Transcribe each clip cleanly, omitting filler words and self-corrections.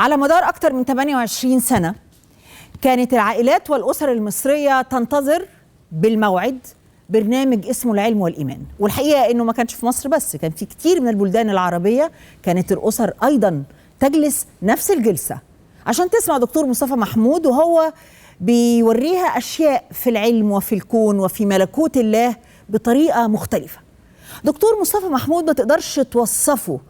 على مدار أكثر من 28 سنة كانت العائلات والأسر المصرية تنتظر بالموعد برنامج اسمه العلم والإيمان. والحقيقة أنه ما كانش في مصر بس، كان في كتير من البلدان العربية كانت الأسر أيضا تجلس نفس الجلسة عشان تسمع دكتور مصطفى محمود وهو بيوريها أشياء في العلم وفي الكون وفي ملكوت الله بطريقة مختلفة. دكتور مصطفى محمود ما تقدرش توصفه،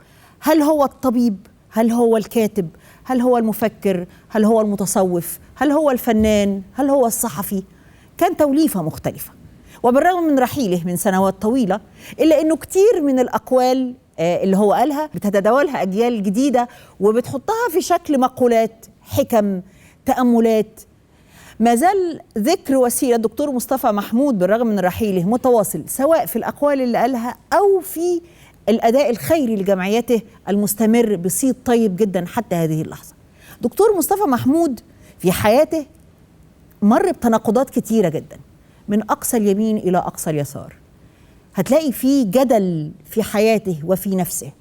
هل هو الطبيب؟ هل هو الكاتب؟ هل هو المفكر؟ هل هو المتصوف؟ هل هو الفنان؟ هل هو الصحفي؟ كان توليفة مختلفة. وبالرغم من رحيله من سنوات طويلة إلا أنه كتير من الأقوال اللي هو قالها بتتداولها أجيال جديدة وبتحطها في شكل مقولات، حكم، تأملات. ما زال ذكر وسيلة الدكتور مصطفى محمود بالرغم من رحيله متواصل، سواء في الأقوال اللي قالها أو في الأداء الخيري لجمعيته المستمر بصيت طيب جدا حتى هذه اللحظة. دكتور مصطفى محمود في حياته مر بتناقضات كتيرة جدا، من أقصى اليمين إلى أقصى اليسار. هتلاقي فيه جدل في حياته وفي نفسه.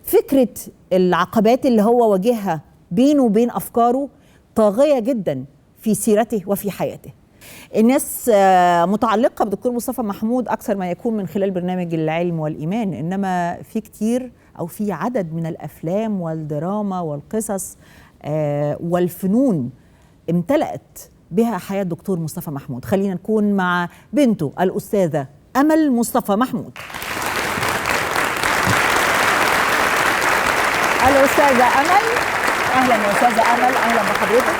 فكرة العقبات اللي هو واجهها بينه وبين أفكاره طاغية جدا في سيرته وفي حياته. الناس متعلقة بدكتور مصطفى محمود أكثر ما يكون من خلال برنامج العلم والإيمان، إنما في كتير أو في عدد من الأفلام والدراما والقصص والفنون امتلأت بها حياة دكتور مصطفى محمود. خلينا نكون مع بنته الأستاذة أمل مصطفى محمود. الأستاذة أمل، أهلا يا أستاذة أمل، أهلا بحضرتك،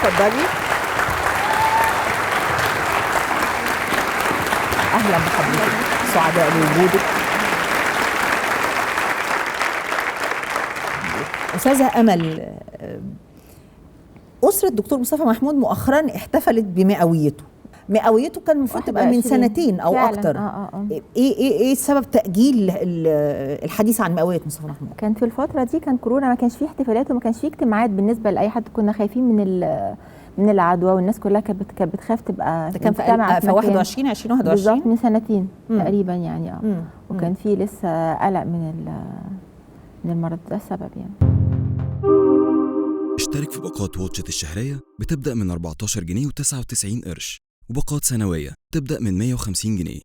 اتفضلي. أهلا بحضرتك، سعداء بوجودك. أستاذة أمل، أسرة الدكتور مصطفى محمود مؤخرا احتفلت بمئويته. مئويته كان المفروض تبقى من سنتين أو أكتر. إيه سبب تأجيل الحديث عن مئوية مصطفى محمود؟ كان في الفترة دي كان كورونا، ما كانش فيه احتفالات وما كانش فيه اجتماعات بالنسبة لأي حد. كنا خايفين من العدوى، والناس كلها كانت بتخاف تبقى. ده كان في 2021 بالظبط، من سنتين تقريبا يعني. وكان فيه لسه قلق من المرض، ده السبب يعني. اشترك في باقات واتشت الشهرية بتبدأ من 14 جنيه و99 قرش، وباقات سنوية تبدأ من 150 جنيه.